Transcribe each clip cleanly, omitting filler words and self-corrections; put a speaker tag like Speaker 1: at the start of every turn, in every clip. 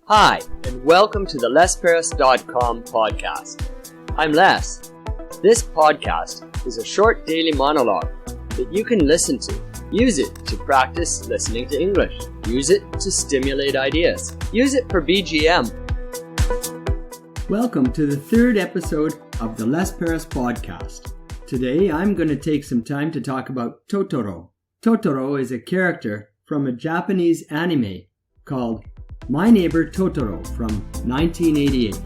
Speaker 1: Hi, and welcome to the lesparis.com podcast. I'm Les. This podcast is a short daily monologue that you can listen to. Use it to practice listening to English. Use it to stimulate ideas. Use it for BGM.
Speaker 2: Welcome to the third episode of the Les Paris podcast. Today I'm going to take some time to talk about Totoro. Totoro is a character from a Japanese anime called My Neighbor Totoro from 1988.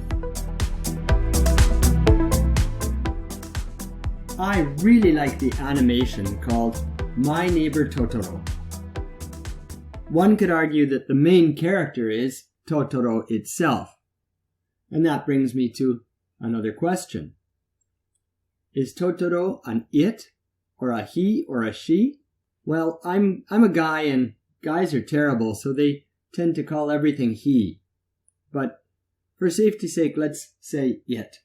Speaker 2: I really like the animation called My Neighbor Totoro. One could argue that the main character is Totoro itself. And that brings me to another question. Is Totoro an it, or a he, or a she? Well, I'm a guy, and guys are terrible, so they tend to call everything he. But for safety's sake, let's say it.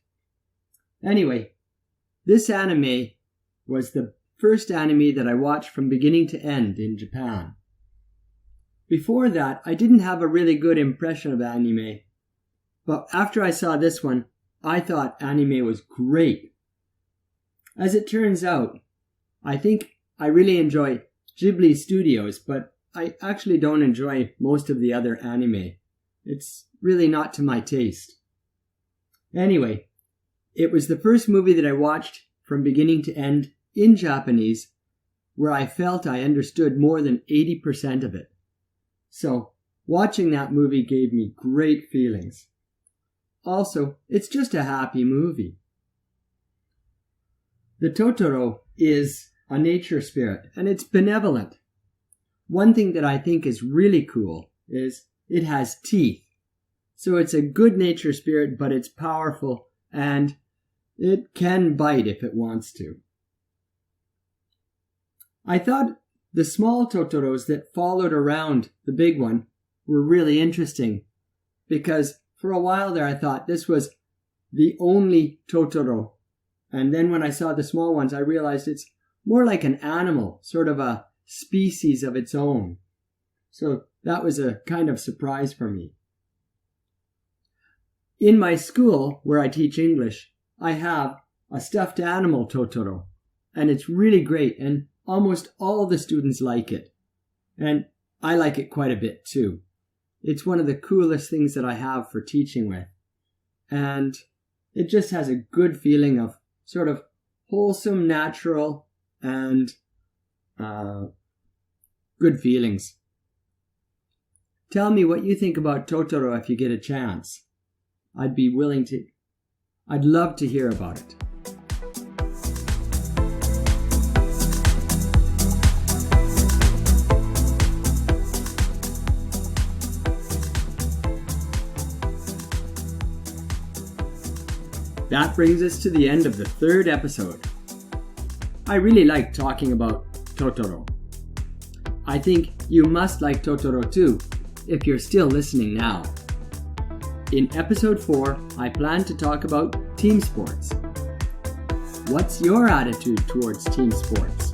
Speaker 2: Anyway, this anime was the first anime that I watched from beginning to end in Japan. Before that, I didn't have a really good impression of anime. But after I saw this one, I thought anime was great. As it turns out, I think I really enjoy Ghibli Studios, but I actually don't enjoy most of the other anime. It's really not to my taste. Anyway, it was the first movie that I watched from beginning to end in Japanese where I felt I understood more than 80% of it. So, watching that movie gave me great feelings. Also, it's just a happy movie. The Totoro is a nature spirit, and it's benevolent. One thing that I think is really cool is it has teeth. So it's a good nature spirit, but it's powerful, and it can bite if it wants to. I thought the small Totoros that followed around the big one were really interesting, because for a while there I thought this was the only Totoro. And then when I saw the small ones, I realized it's more like an animal, sort of a species of its own. So that was a kind of surprise for me. In my school, where I teach English, I have a stuffed animal Totoro. And it's really great, and almost all the students like it. And I like it quite a bit too. It's one of the coolest things that I have for teaching with. And it just has a good feeling of sort of wholesome, natural, and good feelings. Tell me what you think about Totoro if you get a chance. I'd love to hear about it. That brings us to the end of the third episode. I really like talking about Totoro. I think you must like Totoro too, if you're still listening now. In episode 4, I plan to talk about team sports. What's your attitude towards team sports?